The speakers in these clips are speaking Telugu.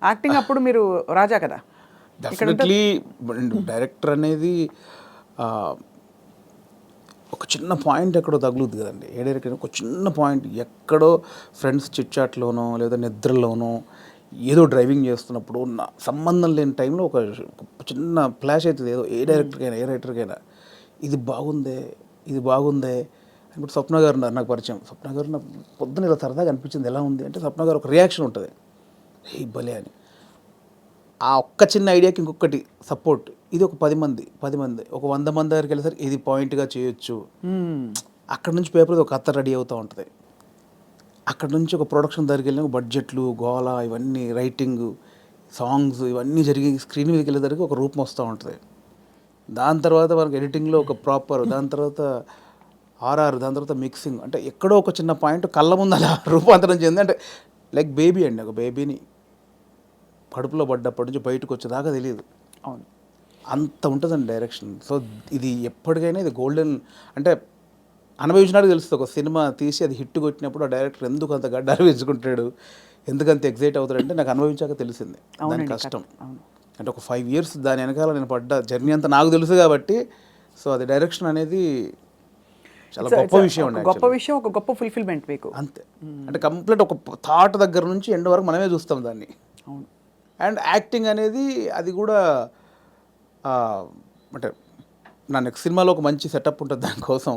యాక్టింగ్ అప్పుడు మీరు రాజా కదా? డెఫినెట్లీ డైరెక్టర్ అనేది ఒక చిన్న పాయింట్ ఎక్కడో తగులుద్ది కదండి. ఏ డైరెక్టర్ ఒక చిన్న పాయింట్ ఎక్కడో ఫ్రెండ్స్ చిట్చాట్లోనో లేదా నిద్రలోనో ఏదో డ్రైవింగ్ చేస్తున్నప్పుడు సంబంధం లేని టైంలో ఒక చిన్న ఫ్లాష్ అవుతుంది. ఏదో ఏ డైరెక్టర్కైనా ఏ రైటర్కైనా ఇది బాగుందే ఇది బాగుందే అని. ఇప్పుడు స్వప్న గారు ఉన్నారు నాకు పరిచయం. స్వప్న గారు నాకు పొద్దున ఇలా సరదాగా అనిపించింది ఎలా ఉంది అంటే స్వప్న గారు ఒక రియాక్షన్ ఉంటుంది, ఏ భలే అని. ఆ ఒక్క చిన్న ఐడియాకి ఇంకొకటి సపోర్ట్. ఇది ఒక 10 మంది ఒక 100 మంది దగ్గరికి వెళ్ళేసరికి ఇది పాయింట్గా చేయొచ్చు. అక్కడ నుంచి పేపర్ ఒక కథ రెడీ అవుతూ ఉంటుంది. అక్కడ నుంచి ఒక ప్రొడక్షన్ దగ్గరికి వెళ్ళిన బడ్జెట్లు గోల ఇవన్నీ రైటింగ్ సాంగ్స్ ఇవన్నీ జరిగి స్క్రీన్ మీదకి వెళ్ళేసరికి ఒక రూపం వస్తూ ఉంటుంది. దాని తర్వాత మనకి ఎడిటింగ్లో ఒక ప్రాపర్, దాని తర్వాత ఆర్ఆర్, దాని తర్వాత మిక్సింగ్, అంటే ఎక్కడో ఒక చిన్న పాయింట్ కళ్ళ ముందు అలా రూపాంతరం చెంది. అంటే లైక్ బేబీ అండి, ఒక బేబీని కడుపులో పడ్డప్పటి నుంచి బయటకు వచ్చేదాకా తెలియదు. అవును, అంత ఉంటుందండి డైరెక్షన్. సో ఇది ఎప్పటికైనా ఇది గోల్డెన్. అంటే అనుభవించినాడు తెలుస్తుంది. ఒక సినిమా తీసి అది హిట్ కొట్టినప్పుడు ఆ డైరెక్టర్ ఎందుకు అంత గడ్డాలు వేసుకుంటాడు, ఎందుకంత ఎగ్జైట్ అవుతాడంటే నాకు అనుభవించాక తెలిసింది దాని కష్టం. అంటే ఒక 5 years దాని వెనకాల నేను పడ్డ జర్నీ అంతా నాకు తెలుసు కాబట్టి. సో అది డైరెక్షన్ అనేది చాలా గొప్ప విషయం అండి. గొప్ప విషయం, ఒక గొప్ప ఫుల్ఫిల్మెంట్ మీకు. అంతే. అంటే కంప్లీట్ ఒక థాట్ దగ్గర నుంచి ఎండ్ వరకు మనమే చూస్తాం దాన్ని. అవును. అండ్ యాక్టింగ్ అనేది అది కూడా అంటే నా నెక్స్ట్ సినిమాలో ఒక మంచి సెటప్ ఉంటుంది దానికోసం.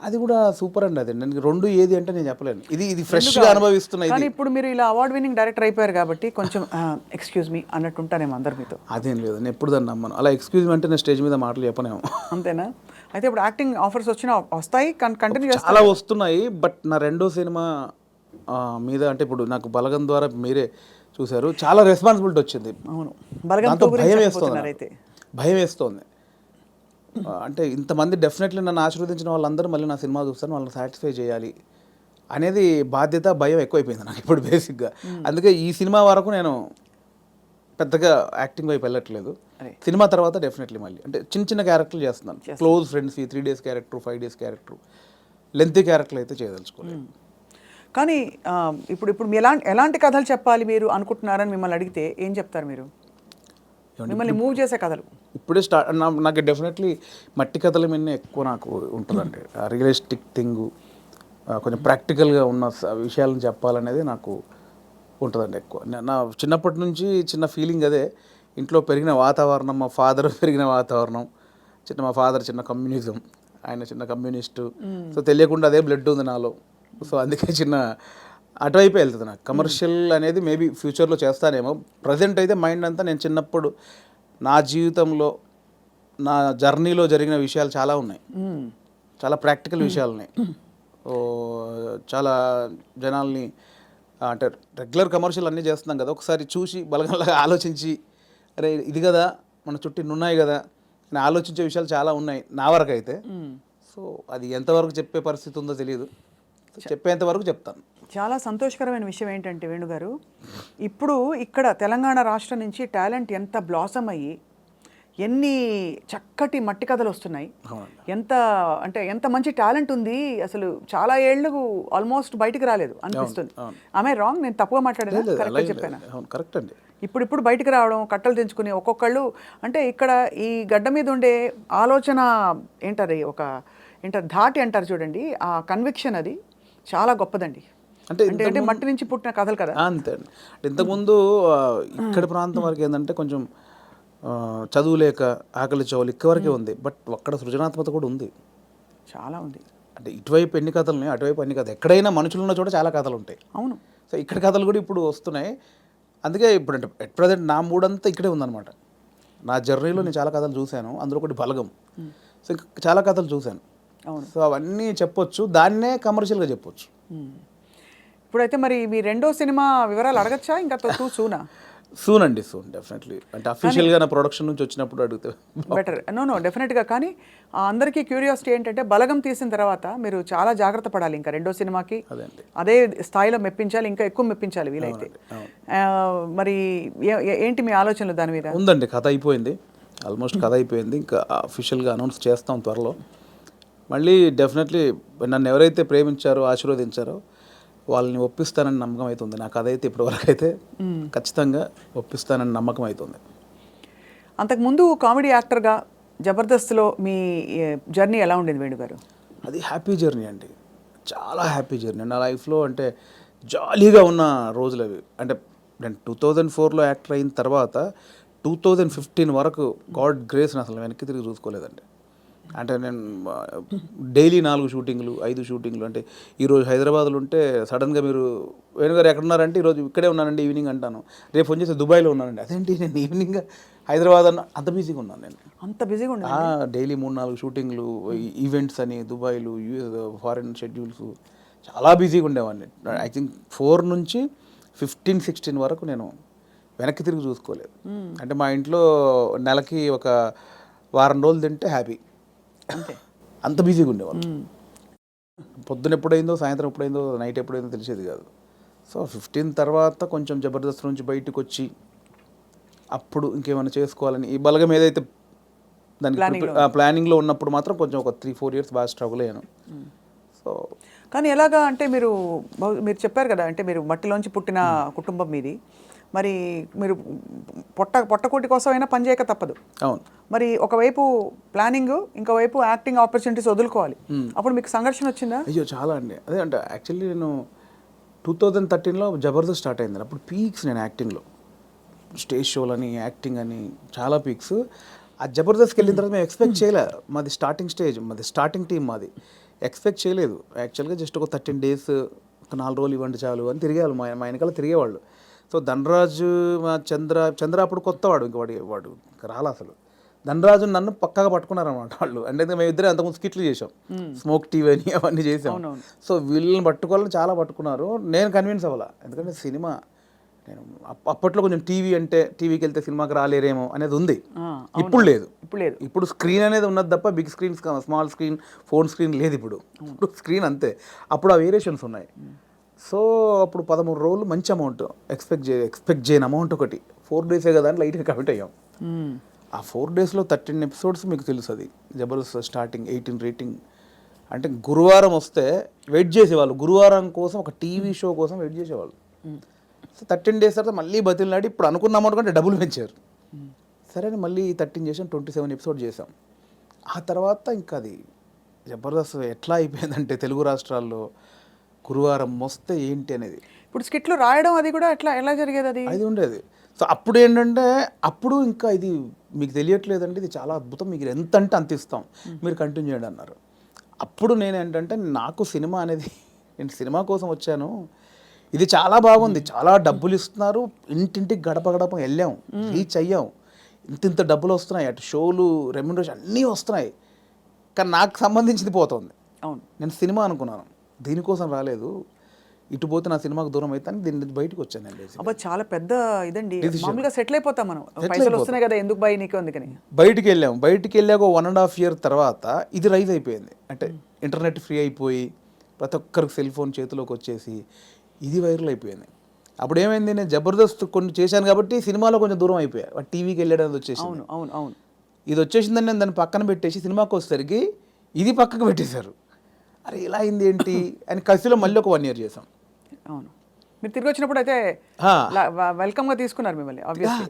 అది కూడా సూపర్ అండి. అది నేను రెండు ఏది అంటే నేను చెప్పలేను. ఇది ఫ్రెష్గా అనుభవిస్తున్నాయి. కానీ ఇప్పుడు మీరు ఇలా అవార్డ్ విన్నింగ్ డైరెక్టర్ అయిపోయారు కాబట్టి కొంచెం ఎక్స్క్యూజ్ మీ అన్నట్టు ఉంటానేమో అందరు మీతో. అదేం లేదు, నేను ఎప్పుడు దాన్ని నమ్మను. అలా ఎక్స్క్యూజ్ మీ అంటే నేను స్టేజ్ మీద మాటలు చెప్పనేమో. అంతేనా? అయితే ఇప్పుడు యాక్టింగ్ ఆఫర్స్ వచ్చినా వస్తాయి, కంటిన్యూ చేస్తాయి. చాలా వస్తున్నాయి. బట్ నా రెండో సినిమా మీద అంటే ఇప్పుడు నాకు బలగం ద్వారా మీరే చూశారు, చాలా రెస్పాన్సిబిలిటీ వచ్చింది. అవును, దాంతో భయం వేస్తోంది. అంటే ఇంతమంది డెఫినెట్లీ నన్ను ఆశీర్వదించిన వాళ్ళందరూ మళ్ళీ నా సినిమా చూస్తారు, వాళ్ళని సాటిస్ఫై చేయాలి అనేది బాధ్యత, భయం ఎక్కువైపోయింది నాకు ఇప్పుడు బేసిక్గా. అందుకే ఈ సినిమా వరకు నేను పెద్దగా యాక్టింగ్ వైపు వెళ్ళట్లేదు. సినిమా తర్వాత డెఫినెట్లీ మళ్ళీ అంటే చిన్న చిన్న క్యారెక్టర్లు చేస్తున్నాను. Close friends, 3 days character, 5 days character, lengthy క్యారెక్టర్లు అయితే చేయదలుచుకోలేదు. కానీ ఇప్పుడు ఎలాంటి కథలు చెప్పాలి మీరు అనుకుంటున్నారని మిమ్మల్ని అడిగితే ఏం చెప్తారు మీరు? మిమ్మల్ని మూవ్ చేసే కథలు ఇప్పుడే స్టార్ట్. నాకు డెఫినెట్లీ మట్టి కథల మీద ఎక్కువ నాకు ఉంటుందండి. రియలిస్టిక్ థింగ్, కొంచెం ప్రాక్టికల్గా ఉన్న విషయాలను చెప్పాలనేది నాకు ఉంటుందండి ఎక్కువ. నా చిన్నప్పటి నుంచి చిన్న ఫీలింగ్ అదే. ఇంట్లో పెరిగిన వాతావరణం, మా ఫాదర్ పెరిగిన వాతావరణం, మా ఫాదర్ చిన్న కమ్యూనిజం, ఆయన చిన్న కమ్యూనిస్టు. సో తెలియకుండా అదే బ్లడ్ ఉంది నాలో. సో అందుకే చిన్న అటువైపు వెళ్తుంది నాకు. కమర్షియల్ అనేది మేబీ ఫ్యూచర్లో చేస్తానేమో. ప్రజెంట్ అయితే మైండ్ అంతా నేను చిన్నప్పుడు నా జీవితంలో నా జర్నీలో జరిగిన విషయాలు చాలా ఉన్నాయి, చాలా ప్రాక్టికల్ విషయాలు ఉన్నాయి. చాలా జనాల్ని అంటే రెగ్యులర్ కమర్షియల్ అన్నీ చేస్తున్నాం కదా, ఒకసారి చూసి బలగంలాగా ఆలోచించి అరే ఇది కదా మన చుట్టూ ఉన్నాయి కదా అని ఆలోచించే విషయాలు చాలా ఉన్నాయి నా వరకు అయితే. సో అది ఎంతవరకు చెప్పే పరిస్థితి ఉందో తెలియదు, చెప్పేంత వరకు చెప్తాను. చాలా సంతోషకరమైన విషయం ఏంటంటే వేణుగారు, ఇప్పుడు ఇక్కడ తెలంగాణ రాష్ట్రం నుంచి టాలెంట్ ఎంత బ్లాసమ్ అయ్యి ఎన్ని చక్కటి మట్టి కథలు వస్తున్నాయి, ఎంత మంచి టాలెంట్ ఉంది. అసలు చాలా ఏళ్ళు ఆల్మోస్ట్ బయటికి రాలేదు అనిపిస్తుంది. ఆమె రాంగ్? నేను తప్పుగా మాట్లాడాను, కరెక్ట్గా చెప్పాను? కరెక్ట్ అండి. ఇప్పుడు బయటికి రావడం, కట్టలు తెంచుకుని ఒక్కొక్కళ్ళు, అంటే ఇక్కడ ఈ గడ్డ మీద ఉండే ఆలోచన ఏంటది, ధాటి అంటారు చూడండి, ఆ కన్విక్షన్ అది చాలా గొప్పదండి. అంటే మట్టి నుంచి పుట్టిన కథలు కదా. అంతే అండి. ఇంతకుముందు ఇక్కడ ప్రాంతం వరకు ఏంటంటే కొంచెం చదువు లేక ఆకలి చౌలు ఇక్కవరకే ఉంది. బట్ అక్కడ సృజనాత్మకత కూడా ఉంది, చాలా ఉంది. అంటే ఇటువైపు ఎన్ని కథలు ఉన్నాయి, అటువైపు ఎన్ని కథలు. ఎక్కడైనా మనుషులు ఉన్న చోట చాలా కథలు ఉంటాయి. అవును. సో ఇక్కడ కథలు కూడా ఇప్పుడు వస్తున్నాయి. అందుకే ఇప్పుడు అంటే ఎట్ ప్రజెంట్ నా మూడంతా ఇక్కడే ఉందన్నమాట. నా జర్నీలో నేను చాలా కథలు చూశాను, అందులో ఒకటి బలగం. సో ఇంకా చాలా కథలు చూశాను. సో అవన్నీ చెప్పొచ్చు, దాన్నే కమర్షియల్గా చెప్పొచ్చు. ఇప్పుడైతే మరి మీ రెండో సినిమా వివరాలు అడగచ్చా? ఇంకా సూన్ అండి, సూన్ డెఫినెట్లీ. అంటే అఫీషియల్గా నా ప్రొడక్షన్ నుంచి వచ్చినప్పుడు అడిగితే బెటర్. నో డెఫినెట్గా. కానీ అందరికీ క్యూరియాసిటీ ఏంటంటే బలగం తీసిన తర్వాత మీరు చాలా జాగ్రత్త పడాలి. ఇంకా రెండో సినిమాకి అదే స్థాయిలో మెప్పించాలి, ఇంకా ఎక్కువ మెప్పించాలి వీలైతే. మరి ఏంటి మీ ఆలోచనలు దాని మీద? ఉందండి, కథ అయిపోయింది, ఆల్మోస్ట్ కథ అయిపోయింది. ఇంకా అఫీషియల్గా అనౌన్స్ చేస్తాం త్వరలో. మళ్ళీ డెఫినెట్లీ నన్ను ఎవరైతే ప్రేమించారో, ఆశీర్వదించారో వాళ్ళని ఒప్పిస్తానని నమ్మకం అవుతుంది నాకు. అదైతే ఇప్పటివరకు అయితే ఖచ్చితంగా ఒప్పిస్తానని నమ్మకం అవుతుంది. అంతకుముందు కామెడీ యాక్టర్గా జబర్దస్త్లో మీ జర్నీ ఎలా ఉండేది వేణుగారు? అది హ్యాపీ జర్నీ అండి, చాలా హ్యాపీ జర్నీ నా లైఫ్లో. అంటే జాలీగా ఉన్న రోజులు అవి. అంటే నేను 2004లో యాక్టర్ అయిన తర్వాత 2015 వరకు గాడ్ గ్రేస్ని అసలు వెనక్కి తిరిగి చూసుకోలేదండి. అంటే నేను డైలీ 4 షూటింగ్లు 5 షూటింగ్లు. అంటే ఈరోజు హైదరాబాద్లో ఉంటే సడన్గా మీరు వేణుగారు ఎక్కడున్నారంటే ఈరోజు ఇక్కడే ఉన్నానండి ఈవినింగ్ అంటాను. రేపు ఫోన్ చేస్తే దుబాయ్లో ఉన్నానండి. అదేంటి నేను ఈవినింగ్ హైదరాబాద్ అన్న, అంత బిజీగా ఉన్నాను నేను. అంత బిజీగా ఉండే డైలీ 3-4 షూటింగ్లు, ఈవెంట్స్ అని దుబాయ్లు, ఫారిన్ షెడ్యూల్స్, చాలా బిజీగా ఉండేవాడిని. ఐ థింక్ 4 నుంచి 15-16 వరకు నేను వెనక్కి తిరిగి చూసుకోలేదు. అంటే మా ఇంట్లో నెలకి ఒక వారం రోజులు తింటే హ్యాపీ, అంతే. అంత బిజీగా ఉండేవాళ్ళు. పొద్దున ఎప్పుడైందో సాయంత్రం ఎప్పుడైందో నైట్ ఎప్పుడైందో తెలిసేది కాదు. సో 15 తర్వాత కొంచెం జబర్దస్త్ నుంచి బయటకు వచ్చి అప్పుడు ఇంకేమైనా చేసుకోవాలని ఈ బలగం ఏదైతే దానికి ప్లానింగ్లో ఉన్నప్పుడు మాత్రం కొంచెం ఒక 3-4 ఇయర్స్ బాగా స్ట్రగుల్ అయ్యాను. సో కానీ ఎలాగా అంటే మీరు చెప్పారు కదా, అంటే మీరు మట్టిలోంచి పుట్టిన కుటుంబం మీది. మరి మీరు పొట్టకోటి కోసం అయినా పని చేయక తప్పదు. అవును. మరి ఒకవైపు ప్లానింగ్, ఇంకోవైపు యాక్టింగ్ ఆపర్చునిటీస్ వదులుకోవాలి. అప్పుడు మీకు సంఘర్షణ వచ్చిందా? అయ్యో చాలా అండి. అదే అంటే యాక్చువల్లీ నేను 2013లో జబర్దస్త్ స్టార్ట్ అయింది. అప్పుడు పీక్స్ నేను యాక్టింగ్లో, స్టేజ్ షోలని, యాక్టింగ్ అని చాలా పీక్స్. ఆ జబర్దస్త్కి వెళ్ళిన తర్వాత మేము ఎక్స్పెక్ట్ చేయలేదు. మాది స్టార్టింగ్ స్టేజ్, మాది స్టార్టింగ్ టీం, మాది ఎక్స్పెక్ట్ చేయలేదు. యాక్చువల్గా జస్ట్ ఒక 13 డేస్, ఒక 4 రోజులు ఇవ్వండి చాలు అని తిరిగేవాళ్ళు. మా వెనకాల తిరిగేవాళ్ళు. సో ధనరాజు, మా చంద్ర అప్పుడు కొత్తవాడు, ఇంక వాడు రాలా అసలు. ధనరాజు నన్ను పక్కగా పట్టుకున్నారన్నమాట వాళ్ళు. అంటే మేము ఇద్దరే అంతకుముందు స్కిట్లు చేసాం, స్మోక్ టీవీ అని అవన్నీ చేసాం. సో వీళ్ళని పట్టుకోవాలని చాలా పట్టుకున్నారు. నేను కన్విన్స్ అవ్వాలా, ఎందుకంటే సినిమా నేను అప్పట్లో కొంచెం టీవీ అంటే టీవీకి వెళ్తే సినిమాకి రాలేరేమో అనేది ఉంది. ఇప్పుడు లేదు. ఇప్పుడు స్క్రీన్ అనేది ఉన్నది తప్ప big screen, small screen, phone screen లేదు. ఇప్పుడు స్క్రీన్ అంతే. అప్పుడు ఆ వేరియేషన్స్ ఉన్నాయి. సో అప్పుడు 13 రోజులు మంచి అమౌంట్ ఎక్స్పెక్ట్ చేయని అమౌంట్ ఒకటి. 4 డేసే కదా అని లైట్గా కమిట్ అయ్యాం. ఆ 4 డేస్లో 13 ఎపిసోడ్స్ మీకు తెలుసు. అది జబర్దస్త్ స్టార్టింగ్ 18 రేటింగ్. అంటే గురువారం వస్తే వెయిట్ చేసేవాళ్ళు, గురువారం కోసం ఒక టీవీ షో కోసం వెయిట్ చేసేవాళ్ళు. సో 13 డేస్ తర్వాత మళ్ళీ బతిలాడి ఇప్పుడు అనుకున్న అమౌంట్ కంటే డబ్బులు పెంచారు. సరే అని మళ్ళీ 13 చేసాం, 27 ఎపిసోడ్ చేసాం. ఆ తర్వాత ఇంకా అది జబర్దస్త్ ఎట్లా అయిపోయిందంటే తెలుగు రాష్ట్రాల్లో గురువారం వస్తే ఏంటి అనేది. ఇప్పుడు స్కిట్లు రాయడం అది కూడా ఎలా జరిగేది? అది ఉండేది. సో అప్పుడు ఏంటంటే అప్పుడు ఇంకా ఇది మీకు తెలియట్లేదండి, ఇది చాలా అద్భుతం, మీకు ఎంత అంటే అంత ఇస్తాం, మీరు కంటిన్యూ చేయండి అన్నారు. అప్పుడు నేను ఏంటంటే నాకు సినిమా అనేది, నేను సినిమా కోసం వచ్చాను, ఇది చాలా బాగుంది, చాలా డబ్బులు ఇస్తున్నారు, ఇంటింటికి గడప గడప వెళ్ళాం, రీచ్ అయ్యాం, ఇంత డబ్బులు వస్తున్నాయి, అటు షోలు, రెమ్యునరేషన్ అన్నీ వస్తున్నాయి, కానీ నాకు సంబంధించింది పోతుంది. అవును, నేను సినిమా అనుకున్నాను, దీనికోసం రాలేదు, ఇటు పోతే నా సినిమాకు దూరం అయితే దీని నుంచి బయటకు వచ్చానండి. అబ్బా చాలా పెద్ద ఇదండి. మామూలుగా సెటిల్ అయిపోతాం మనం, పైసలు వస్తున్నాయి కదా ఎందుకు బై నీకు అందుకని బయటికి వెళ్ళాం. బయటికి వెళ్ళాక 1.5 year తర్వాత ఇది రైజ్ అయిపోయింది. అంటే ఇంటర్నెట్ ఫ్రీ అయిపోయి ప్రతి ఒక్కరికి సెల్ ఫోన్ చేతిలోకి వచ్చేసి ఇది వైరల్ అయిపోయింది. అప్పుడు ఏమైంది, నేను జబర్దస్త్ కొన్ని చేశాను కాబట్టి సినిమాలో కొంచెం దూరం అయిపోయా, టీవీకి వెళ్ళడం వచ్చేసి. అవును అవును అవును, ఇది వచ్చేసిందని నేను దాన్ని పక్కన పెట్టేసి సినిమాకి వచ్చేసరికి ఇది పక్కకు పెట్టేశారు. అరే ఇలా అయింది ఏంటి అని కసిలో మళ్ళీ ఒక 1 year చేసాం. అవును, మీరు తిరిగి వచ్చినప్పుడు అయితే వెల్కమ్గా తీసుకున్నారు మిమ్మల్ని,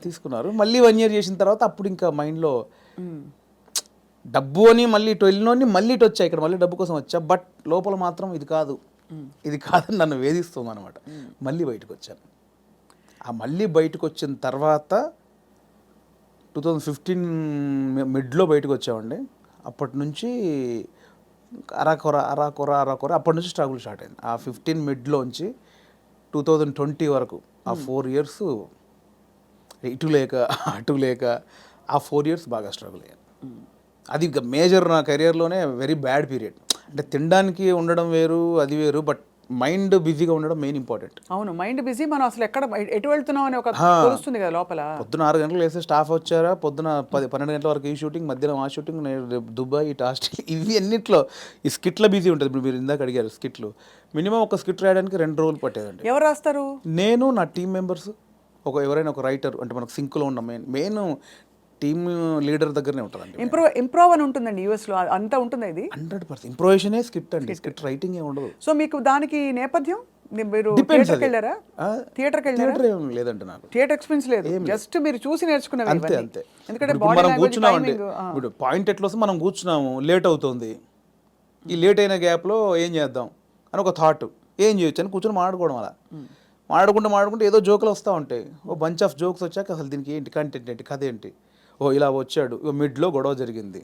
తీసుకున్నారు. మళ్ళీ 1 year చేసిన తర్వాత అప్పుడు ఇంకా మైండ్లో డబ్బు అని మళ్ళీ ఇటు వెళ్ళినోని మళ్ళీ ఇటు వచ్చా, ఇక్కడ మళ్ళీ డబ్బు కోసం వచ్చా, బట్ లోపల మాత్రం ఇది కాదని నన్ను వేధిస్తుంది అనమాట. మళ్ళీ బయటకు వచ్చాను. ఆ మళ్ళీ బయటకు వచ్చిన తర్వాత 2015 మిడ్లో బయటకు వచ్చామండి. అప్పటి నుంచి అరాకొర అప్పటి నుంచి స్ట్రగుల్ స్టార్ట్ అయింది. ఆ 15 మిడ్లోంచి 2020 వరకు ఆ 4 years ఇటు లేక అటు లేక ఆ 4 years బాగా స్ట్రగుల్ అయ్యాను. అది ఇంకా మేజర్ నా కెరియర్లోనే వెరీ బ్యాడ్ పీరియడ్. అంటే తినడానికి ఉండడం వేరు, అది వేరు, బట్ మైండ్ బిజీగా ఉండడం మెయిన్ ఇంపార్టెంట్. అవును, మైండ్ బిజీ, మనం అసలు ఎటు వెళ్తున్నాం అని ఒక తెలుస్తుంది కదా లోపల. పొద్దున 6 గంటలకు వేస్తే స్టాఫ్ వచ్చారా, పొద్దున 12 గంటల వరకు ఈ షూటింగ్, మధ్యాహ్నం ఆ షూటింగ్, దుబాయ్, ఇటు హాస్టల్, ఇవి అన్నిట్లో ఈ స్కిట్లో బిజీ ఉంటుంది. ఇప్పుడు మీరు ఇందాక అడిగారు స్కిట్లు, మినిమం ఒక స్కిట్ రాయడానికి 2 రోజులు పట్టేదండి. ఎవరు రాస్తారు? నేను, నా టీం మెంబర్స్, ఎవరైనా ఒక రైటర్, అంటే మనకు సింక్లో ఉన్న మెయిన్ టీమ్ లీడర్ దగ్గరనే ఉంటుందండి. ఇంప్రూవ్ అని ఉంటుందండి యూఎస్లో, అంతా ఉంటుంది. ఇది 100% ఇంప్రూవేషనే స్క్రిప్ట్ అండి, స్క్రిప్ట్ రైటింగ్ ఏ ఉండదు. సో మీకు దానికి నేపథ్యం మీరు Depends థియేటర్కి అది. వెళ్ళారా? థియేటర్కి వెళ్ళారా? థియేటర్ ఏం లేదంటే నాకు. థియేటర్ ఎక్స్పీరియన్స్ లేదు, జస్ట్ మీరు చూసి నేర్చుకునేవి అంతే ఇవన్నీ. అంతే. ఎందుకంటే ఇప్పుడు బాడీ మనం లాంగ్వేజ్, కూర్చున్నామండి, టైమింగ్. ఇప్పుడు పాయింట్ ఎట్లా వస్తే మనం కూర్చున్నాము, లేట్ అవుతుంది, ఈ లేట్ అయిన గ్యాప్లో ఏం చేద్దాం అని ఒక థాట్, ఏం చేయొచ్చు అని కూర్చొని మాట్లాడుకోవడం. అలా మాట్లాడుకుంటే ఏదో జోకులు వస్తూ ఉంటాయి. ఓ బంచ్ ఆఫ్ జోక్స్ వచ్చాక అసలు దీనికి ఏంటి కంటెంట్ ఏంటి, కథ ఏంటి, ఓ ఇలా వచ్చాడు, ఓ మిడ్లో గొడవ జరిగింది,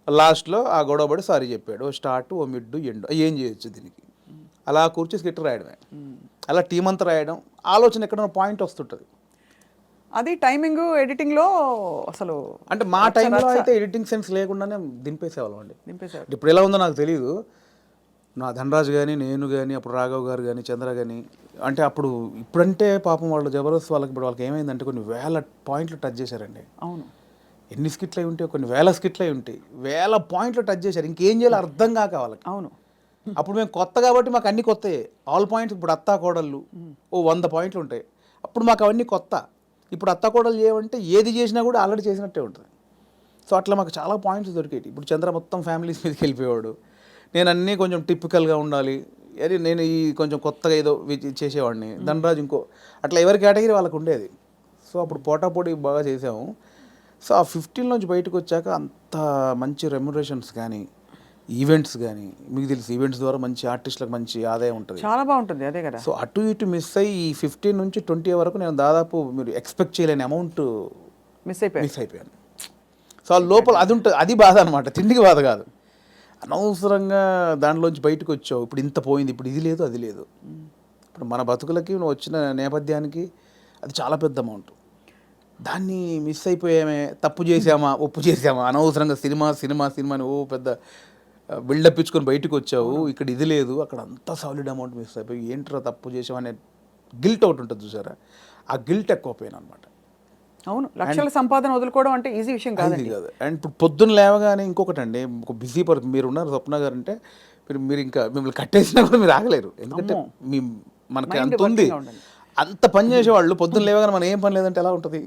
లాస్ట్లో ఆ గొడవ పడి సారీ చెప్పాడు, ఓ స్టార్ట్, ఓ మిడ్, ఎండ్, ఏం చేయొచ్చు దీనికి, అలా కూర్చి స్కిట్ రాయడమే. అలా టీం అంతా రాయడం, ఆలోచన ఎక్కడ పాయింట్ వస్తుంటుంది. అది టైమింగ్ ఎడిటింగ్లో అసలు అంటే మా టైంలో అయితే ఎడిటింగ్ సెన్స్ లేకుండానే దింపేసేవాళ్ళం అండి. నింపేశారు. ఇప్పుడు ఎలా ఉందో నాకు తెలియదు. నా ధనరాజు కానీ, నేను కానీ, అప్పుడు రాఘవ్ గారు కానీ, చంద్ర కానీ, అంటే అప్పుడు ఇప్పుడంటే పాపం వాళ్ళు జబర్దస్త్ వాళ్ళకి ఇప్పుడు వాళ్ళకి ఏమైందంటే కొన్ని వేల పాయింట్లు టచ్ చేశారండి. అవును. ఎన్ని స్కిట్లు అయి ఉంటాయి, కొన్ని వేల స్కిట్లు అయి ఉంటాయి, వేల పాయింట్లు టచ్ చేశారు. ఇంకేం చేయాలో అర్థం కాక వాళ్ళకి. అవును. అప్పుడు మేము కొత్త కాబట్టి మాకు అన్ని కొత్తయే, ఆల్ పాయింట్స్. ఇప్పుడు అత్తా కోడళ్ళు ఓ 100 పాయింట్లు ఉంటాయి, అప్పుడు మాకు అవన్నీ కొత్త. ఇప్పుడు అత్తా కోడలు చేయమంటే ఏది చేసినా కూడా ఆల్రెడీ చేసినట్టే ఉంటుంది. సో అట్లా మాకు చాలా పాయింట్స్ దొరికేవి. ఇప్పుడు చంద్ర మొత్తం ఫ్యామిలీస్ మీదకి వెళ్ళిపోయాడు, నేను అన్నీ కొంచెం టిపికల్గా ఉండాలి, అది నేను ఈ కొంచెం కొత్తగా ఏదో చేసేవాడిని, ధనరాజు ఇంకో, అట్లా ఎవరి కేటగిరీ వాళ్ళకు ఉండేది. సో అప్పుడు పోటాపోటీ బాగా చేసాము. సో ఆ 15 నుంచి బయటకు వచ్చాక అంత మంచి రెమ్యునరేషన్స్ కానీ, ఈవెంట్స్ కానీ, మీకు తెలుసు ఈవెంట్స్ ద్వారా మంచి ఆర్టిస్టులకు మంచి ఆదాయం ఉంటుంది, చాలా బాగుంటుంది. అదే కదా. సో అటు ఇటు మిస్ అయ్యి ఈ 15 నుంచి 20 వరకు నేను దాదాపు మీరు ఎక్స్పెక్ట్ చేయలేని అమౌంట్ మిస్ అయిపోయాను. సో ఆ లోపల అది ఉంటుంది, అది బాధ అనమాట, తిండికి బాధ కాదు. అనవసరంగా దాంట్లోంచి బయటకు వచ్చావు, ఇప్పుడు ఇంత పోయింది, ఇప్పుడు ఇది లేదు అది లేదు. ఇప్పుడు మన బతుకులకి నువ్వు వచ్చిన నేపథ్యానికి అది చాలా పెద్ద అమౌంట్. దాన్ని మిస్ అయిపోయామే, తప్పు చేసామా, ఒప్పు చేసామా, అనవసరంగా సినిమా అని ఓ పెద్ద బిల్డప్ ఇచ్చుకొని బయటకు వచ్చావు, ఇక్కడ ఇది లేదు, అక్కడ అంతా సాలిడ్ అమౌంట్ మిస్ అయిపోయి ఏంట్రా తప్పు చేసామనే గిల్ట్ ఒకటి ఉంటుంది చూసారా, ఆ గిల్ట్ ఎక్కువ పోయాను అనమాట. అవును, లక్షల సంపాదన వదులుకోవడం అంటే ఈజీ విషయం కాదు. అండ్ ఇప్పుడు పొద్దున్న లేవగానే ఇంకొకటి అండి, ఒక బిజీ పర్సన్ మీరు ఉన్నారు స్వప్న గారు అంటే, మీరు ఇంకా మిమ్మల్ని కట్టేసినా కూడా మీరు ఆగలేరు, ఎందుకంటే మనకి అంత ఉంది, అంత పని చేసేవాళ్ళు పొద్దున్న లేవగానే మనం ఏం పని లేదంటే ఎలా ఉంటుంది.